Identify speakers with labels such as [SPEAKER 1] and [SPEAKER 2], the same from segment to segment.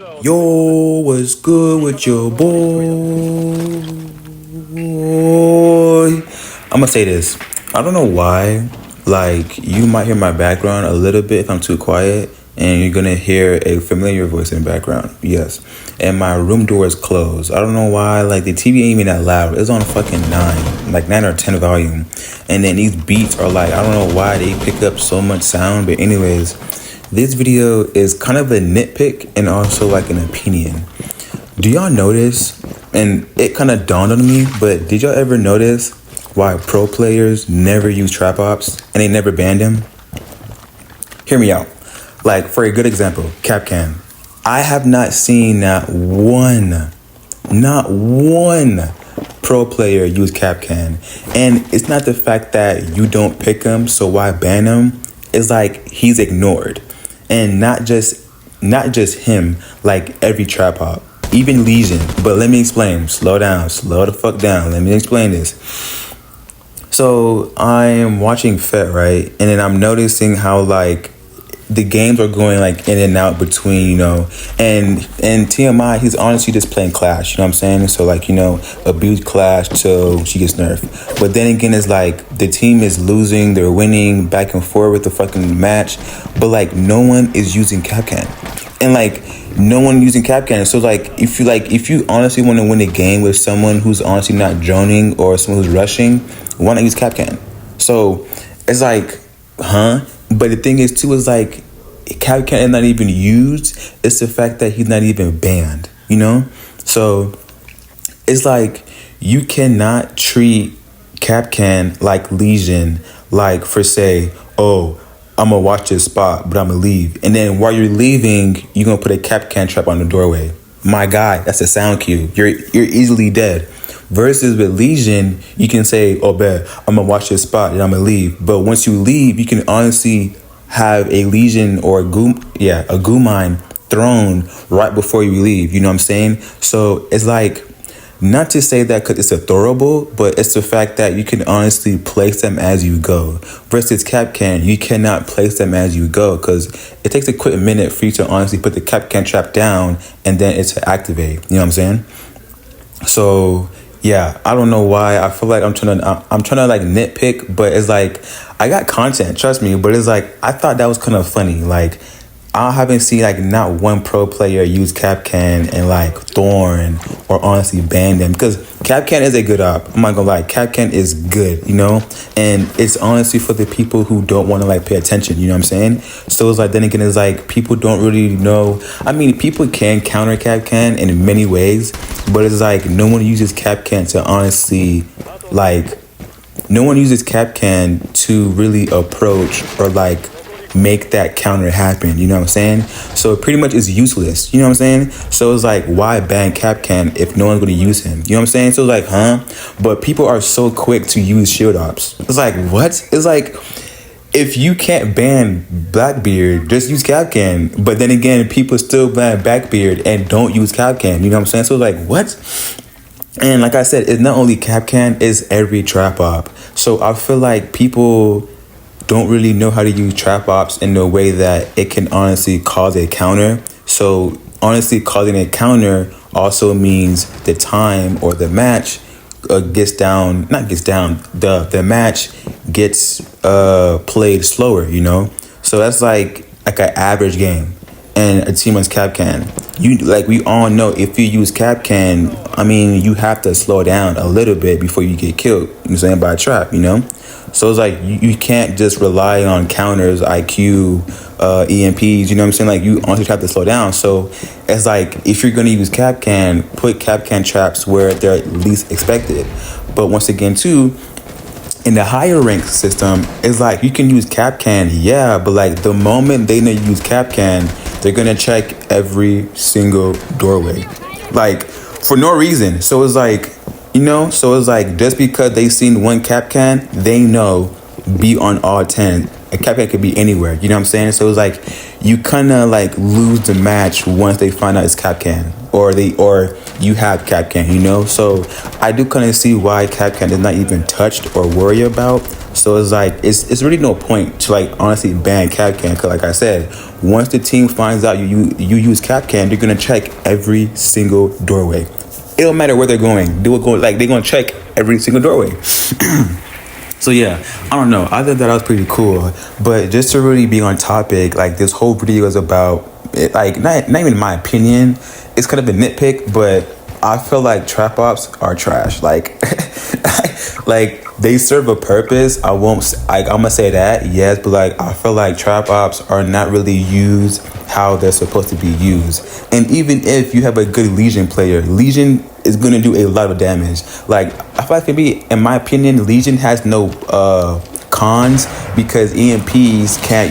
[SPEAKER 1] Yo, what's good with your boy? I'm gonna say this. I don't know why. Like, you might hear my background a little bit if I'm too quiet, and you're gonna hear a familiar voice in the background. Yes. And my room door is closed. I don't know why. Like, the TV ain't even that loud. It's on fucking 9 or 10 volume. And then these beats are like, I don't know why they pick up so much sound. But, anyways, this video is kind of a nitpick and also like an opinion. Do y'all notice, and it kind of dawned on me, but did y'all ever notice why pro players never use trap ops and they never banned them? Hear me out. Like, for a good example, Capcan. I have not seen not one pro player use Capcan. And it's not the fact that you don't pick him, so why ban him? It's like he's ignored. And not just him, like every trap op, even Legion. But let me explain. Slow the fuck down. Let me explain this. So I am watching FET, right? And then I'm noticing how like the games are going like in and out between, you know, and TMI, he's honestly just playing Clash, you know what I'm saying? So like, you know, abuse Clash till she gets nerfed. But then again, it's like the team is losing, they're winning back and forth with the fucking match, but like no one is using Capcan. And like no one using Capcan. So like if you honestly want to win a game with someone who's honestly not droning or someone who's rushing, why not use Capcan? So it's like, huh? But the thing is too is like Capcan is not even used. It's the fact that he's not even banned, you know? So it's like you cannot treat Capcan like Legion, like for say, oh, I'm gonna watch this spot, but I'm gonna leave. And then while you're leaving, you're gonna put a Capcan trap on the doorway. My guy, that's a sound cue. You're easily dead. Versus with Legion, you can say, oh, bet, I'm going to watch this spot and I'm going to leave. But once you leave, you can honestly have a Legion or a goo mine thrown right before you leave. You know what I'm saying? So it's like, not to say that because it's a throwable, but it's the fact that you can honestly place them as you go. Versus Capcan, you cannot place them as you go because it takes a quick minute for you to honestly put the Capcan trap down and then it's to activate. You know what I'm saying? So yeah, I don't know why. I feel like I'm trying to like nitpick, but it's like I got content, trust me. But it's like I thought that was kind of funny. Like I haven't seen like not one pro player use Capcan and like Thorn or honestly ban them because Capcan is a good op. I'm not gonna lie, Capcan is good, you know, and it's honestly for the people who don't want to like pay attention. You know what I'm saying? So it's like then again, it's like people don't really know. I mean, people can counter Capcan in many ways, but it's like no one uses Capcan to honestly like. No one uses Capcan to really approach or like make that counter happen, you know what I'm saying? So it pretty much is useless, you know what I'm saying? So it's like, why ban Capcan if no one's going to use him? You know what I'm saying? So it's like, huh? But people are so quick to use shield ops. It's like, what? It's like, if you can't ban Blackbeard, just use Capcan. But then again, people still ban Blackbeard and don't use Capcan, you know what I'm saying? So it's like, what? And like I said, it's not only Capcan, it's every trap op. So I feel like people don't really know how to use trap ops in a way that it can honestly cause a counter. So honestly, causing a counter also means the time or the match the match gets played slower, you know? So that's like an average game. And a team runs Capcan. We all know if you use Capcan, I mean, you have to slow down a little bit before you get killed, you know what I'm saying, by a trap, you know? So it's like you can't just rely on counters, IQ, EMPs, you know what I'm saying? Like you honestly have to slow down. So it's like if you're gonna use Capcan, put Capcan traps where they're least expected. But once again too, in the higher rank system, it's like you can use Capcan, yeah, but like the moment they know you use Capcan, they're gonna check every single doorway, like for no reason. So it's like, you know, so it's like just because they seen one Capcan, they know be on all 10. A Capcan could be anywhere, you know what I'm saying? So it's like you kind of like lose the match once they find out it's Capcan or you have Capcan, you know? So I do kind of see why Capcan is not even touched or worry about. So it's like it's really no point to like honestly ban Capcan, because like I said, once the team finds out you use Capcan, they're gonna check every single doorway. It don't matter where they're going. They're gonna check every single doorway. So yeah, I don't know. I thought that was pretty cool. But just to really be on topic, like this whole video is about it, like not even my opinion. It's kind of a nitpick, but I feel like trap ops are trash. Like like they serve a purpose. I'm gonna say that, yes, but like I feel like trap ops are not really used how they're supposed to be used. And even if you have a good Legion player, Legion is gonna do a lot of damage. Like I feel like maybe in my opinion, Legion has no cons because EMPs can't,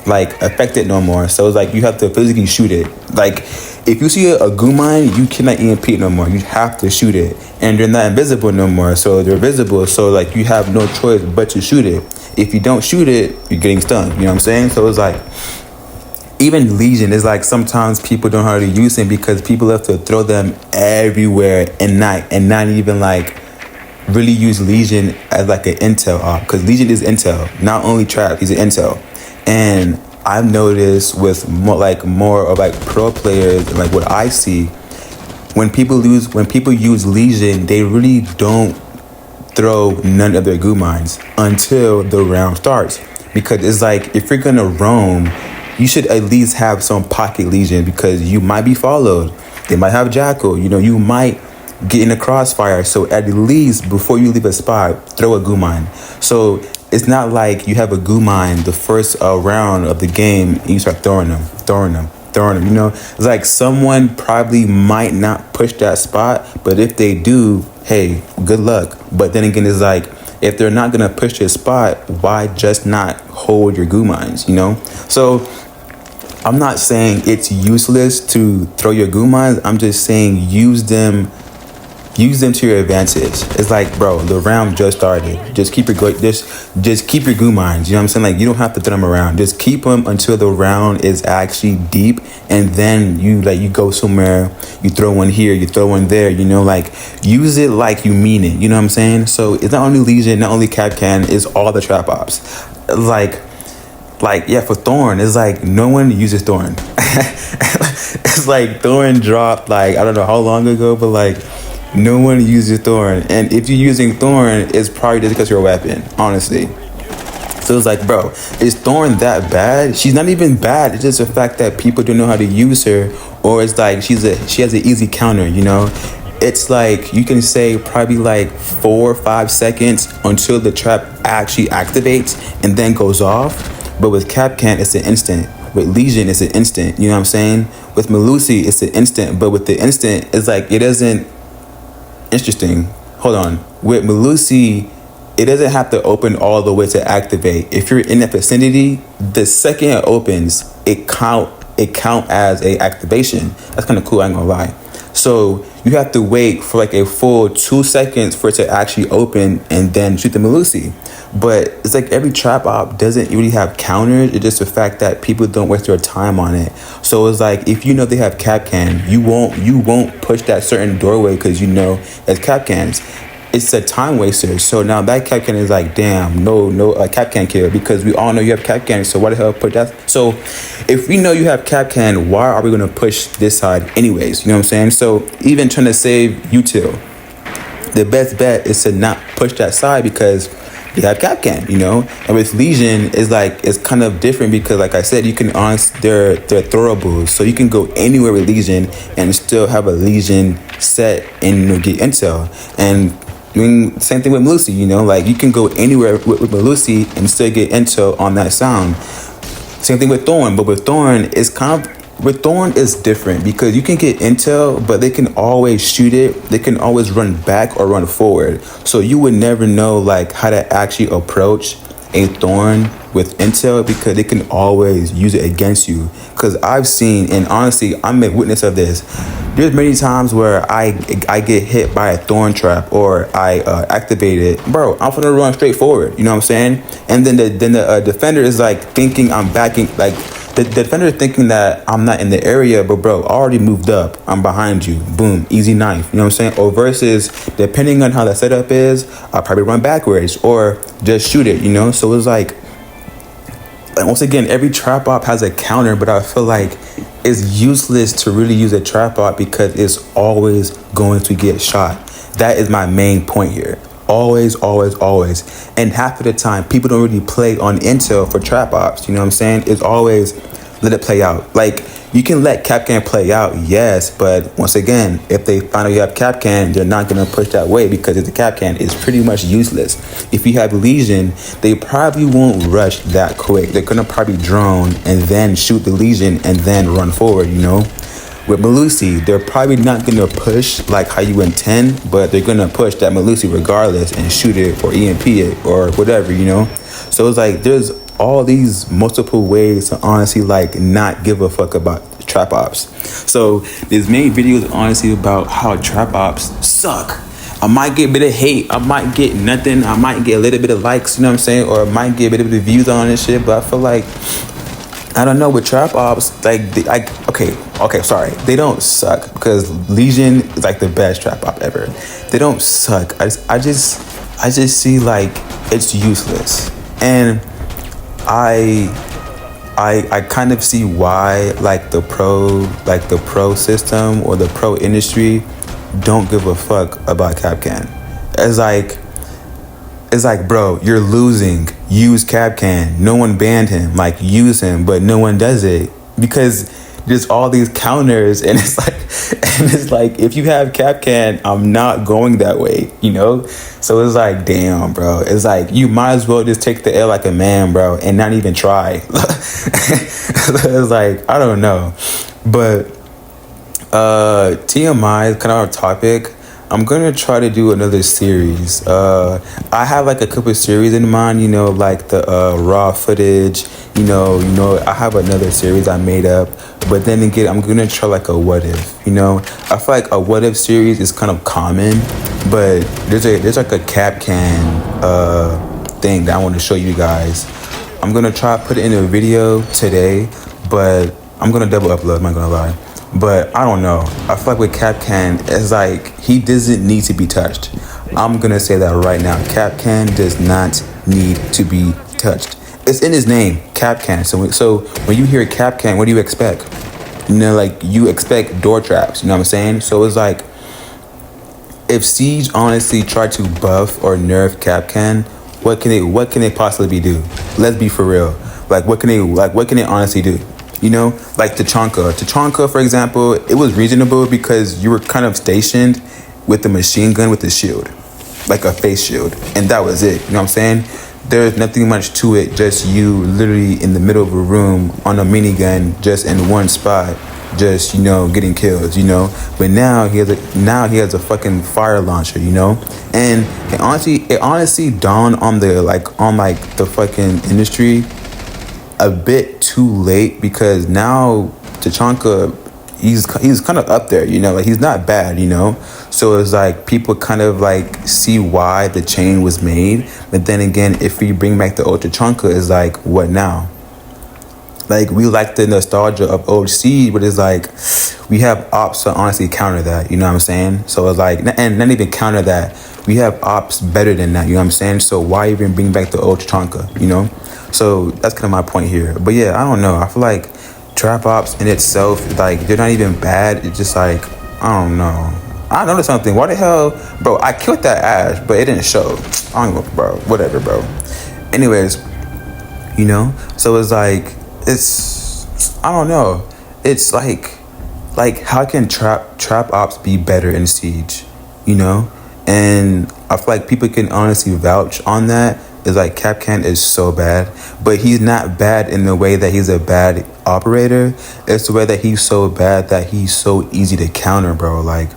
[SPEAKER 1] like affect it no more. So it's like you have to physically shoot it. Like if you see a goo mine, you cannot EMP it no more. You have to shoot it. And they're not invisible no more. So they're visible. So like you have no choice but to shoot it. If you don't shoot it, you're getting stunned. You know what I'm saying? So it's like even Legion is like sometimes people don't know how to use them because people have to throw them everywhere and not even like really use Legion as like an intel op, because Legion is intel, not only trap, he's an intel. And I've noticed with more of like pro players and like what I see, when people use Legion, they really don't throw none of their goo mines until the round starts, because it's like if you're gonna roam, you should at least have some pocket Legion, because you might be followed. They might have Jackal. You might get in a crossfire. So at least before you leave a spot, throw a goo mine. So it's not like you have a goo mine the first round of the game and you start throwing them. It's like someone probably might not push that spot, but if they do, hey, good luck. But then again, it's like if they're not gonna push your spot, why just not hold your goo mines? So I'm not saying it's useless to throw your goo mines. I'm just saying use them to your advantage. It's like, bro, the round just started. Just keep your just keep your goo mines. You know what I'm saying? Like you don't have to throw them around. Just keep them until the round is actually deep, and then you go somewhere. You throw one here, you throw one there. Like use it like you mean it. You know what I'm saying? So it's not only Legion, not only Capcan, it's all the trap ops. Like yeah, for Thorn, it's like no one uses Thorn. It's like Thorn dropped like I don't know how long ago, but like no one uses Thorn. And if you're using Thorn, it's probably just because you're a weapon, honestly. So it's like, bro, is Thorn that bad? She's not even bad. It's just the fact that people don't know how to use her, or it's like she has an easy counter. It's like you can say probably like 4 or 5 seconds until the trap actually activates and then goes off. But with Capcan, it's an instant. With Legion, it's an instant. You know what I'm saying? With Melusi, it's an instant. But with the instant, it's like it doesn't. Interesting. Hold on. With Melusi, it doesn't have to open all the way to activate. If you're in that vicinity, the second it opens, it count as a activation. That's kind of cool. I ain't gonna lie. So you have to wait for like a full 2 seconds for it to actually open and then shoot the Melusi. But it's like every trap op doesn't really have counters. It's just the fact that people don't waste their time on it. So it's like if they have Capcan, you won't push that certain doorway because it's Capcans. It's a time waster. So now that Capcan is like, damn, no Capcan kill, because we all know you have Capcan. So why the hell put that? So if we know you have Capcan, why are we gonna push this side anyways? You know what I'm saying? So even trying to save util, the best bet is to not push that side because you have Capcan, And with Legion, it's kind of different because, like I said, you can they're throwables, so you can go anywhere with Legion and still have a Legion set and get intel. And doing same thing with Melusi, like you can go anywhere with Melusi and still get intel on that sound. Same thing with Thorn, but with Thorn, it's different because you can get intel, but they can always shoot it. They can always run back or run forward. So you would never know like how to actually approach a Thorn with intel because they can always use it against you. Because I've seen, and honestly, I'm a witness of this. There's many times where I get hit by a Thorn trap or I activate it. Bro, I'm gonna run straight forward. You know what I'm saying? And then the defender is like thinking I'm backing, like the defender thinking that I'm not in the area, but bro, I already moved up. I'm behind you. Boom, easy knife. You know what I'm saying? Or versus, depending on how the setup is, I'll probably run backwards or just shoot it. You know? So it's like once again, every trap op has a counter, but I feel like it's useless to really use a trap op because it's always going to get shot. That is my main point here. Always, always, always. And half of the time, people don't really play on intel for trap ops. You know what I'm saying? It's always let it play out. Like, you can let Capcan play out, yes, but once again, if they find out you have Capcan, they're not going to push that way because it's a Capcan. It's pretty much useless. If you have Legion, they probably won't rush that quick. They're going to probably drone and then shoot the Legion and then run forward, you know? With Melusi, they're probably not going to push like how you intend, but they're going to push that Melusi regardless and shoot it or EMP it or whatever, you know? So it's like there's all these multiple ways to honestly like not give a fuck about trap ops. So there's many videos honestly about how trap ops suck. I might get a bit of hate, I might get nothing, I might get a little bit of likes, you know what I'm saying, or I might get a bit of views on this shit, but I feel like I don't know, with trap ops, like sorry, they don't suck because Legion is like the best trap op ever. They don't suck. I just see like it's useless, and I kind of see why like the pro system or the pro industry don't give a fuck about Capcan. It's like, bro, you're losing. Use Capcan. No one banned him. Like, use him, but no one does it because there's all these counters, and it's like if you have Capcan, I'm not going that way, you know. So it's like, damn, bro. It's like you might as well just take the L like a man, bro, and not even try. It's like I don't know, but TMI is kind of our topic. I'm gonna try to do another series. I have like a couple of series in mind, you know, like the raw footage, you know, I have another series I made up, but then again, I'm gonna try like a what if, you know. I feel like a what if series is kind of common, but there's like a Capcan thing that I want to show you guys. I'm gonna try to put it in a video today, but I'm gonna double upload, I'm not gonna lie. But I don't know. I feel like with Capcan, it's like he doesn't need to be touched. I'm gonna say that right now. Capcan does not need to be touched. It's in his name, Capcan. So when you hear Capcan, what do you expect? You know, like you expect door traps. You know what I'm saying? So it's like if Siege honestly tried to buff or nerf Capcan, what can they possibly do? Let's be for real. Like what can they honestly do? You know, like Tachanka, for example, it was reasonable because you were kind of stationed with the machine gun with the shield, like a face shield, and that was it. You know what I'm saying? There's nothing much to it, just you literally in the middle of a room on a minigun, just in one spot, just, you know, getting kills, you know. But now he has a fucking fire launcher, you know. And it honestly dawned on the fucking industry a bit too late because now Tachanka, he's kind of up there, you know, like he's not bad, you know. So it's like people kind of like see why the chain was made, but then again, if we bring back the old Tachanka, it's like what now? Like we like the nostalgia of old Seed, but it's like we have ops to honestly counter that, you know what I'm saying? So it's like, and not even counter that, we have ops better than that, you know what I'm saying? So why even bring back the old Tachanka, you know? So that's kind of my point here. But yeah, I don't know. I feel like trap ops in itself, like they're not even bad. It's just like, I don't know. I noticed something. Why the hell, bro? I killed that Ash, but it didn't show. I don't know, bro. Whatever, bro. Anyways, you know. So it's like, I don't know. It's like how can trap ops be better in Siege? You know, and I feel like people can honestly vouch on that. Is like Capcan is so bad, but he's not bad in the way that he's a bad operator. It's the way that he's so bad that he's so easy to counter, bro. Like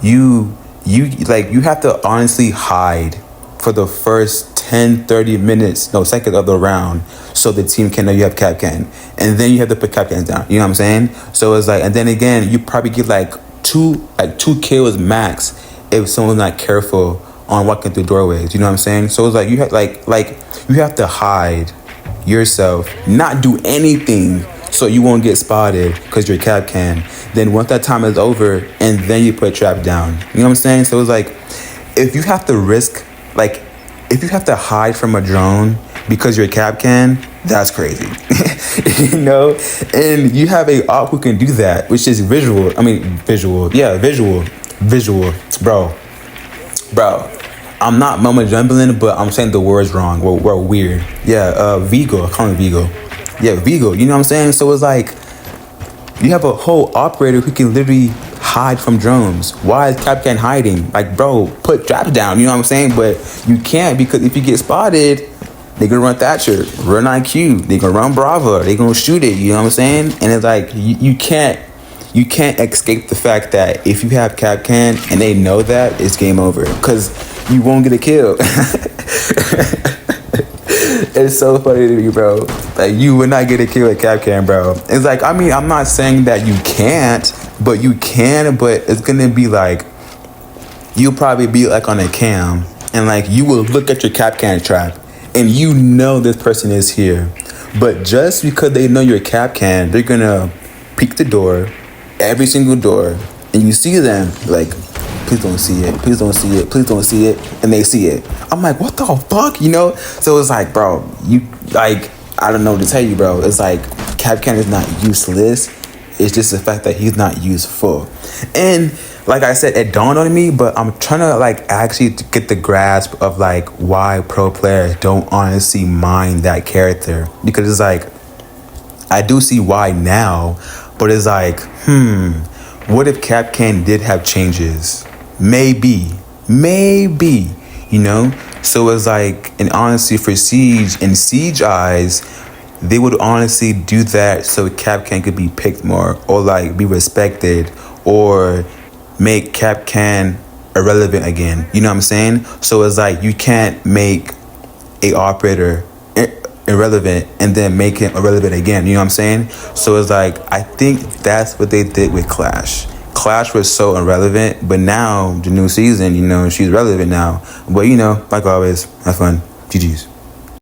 [SPEAKER 1] you have to honestly hide for the first seconds of the round so the team can know you have Capcan, and then you have to put Capcans down. You know what I'm saying? So it's like, and then again, you probably get like two kills max if someone's not careful on walking through doorways, you know what I'm saying? So it's like you have to hide yourself, not do anything, so you won't get spotted because you're cap can. Then once that time is over, and then you put trap down. You know what I'm saying? So it's like, if you have to risk, like, if you have to hide from a drone because you're cap can, that's crazy. You know? And you have a op who can do that, which is visual. Yeah, visual. Bro. I'm not mumbo jumbling, but I'm saying the words wrong. We're weird. Yeah, Vigo. I call him Vigo. Yeah, Vigo. You know what I'm saying? So it's like, you have a whole operator who can literally hide from drones. Why is Capcan hiding? Like, bro, put traps down. You know what I'm saying? But you can't, because if you get spotted, they're gonna run Thatcher, run IQ, they're gonna run Bravo, they're gonna shoot it. You know what I'm saying? And it's like, you can't escape the fact that if you have Capcan and they know that, it's game over, because you won't get a kill. It's so funny to me, bro. Like, you would not get a kill with Capcan, bro. It's like, I mean, I'm not saying that you can't, but you can, but it's gonna be like, you'll probably be like on a cam, and like, you will look at your Capcan trap, and you know this person is here. But just because they know you're Capcan, they're gonna peek the door, every single door, and you see them, like, please don't see it, please don't see it, please don't see it, and they see it. I'm like, what the fuck, you know? So it's like, bro, you, like, I don't know what to tell you, bro. It's like, Capcan is not useless. It's just the fact that he's not useful. And like I said, it dawned on me, but I'm trying to like actually get the grasp of like why pro players don't honestly mind that character. Because it's like, I do see why now, but it's like, what if Capcan did have changes? Maybe, you know? So it's like, and honestly, for Siege, in Siege eyes, they would honestly do that so Capcan could be picked more, or like be respected, or make Capcan irrelevant again. You know what I'm saying? So it's like, you can't make a operator irrelevant and then make him irrelevant again. You know what I'm saying? So it's like, I think that's what they did with Clash. Clash was so irrelevant, but now the new season, you know, she's relevant now. But you know, like always, have fun. GG's.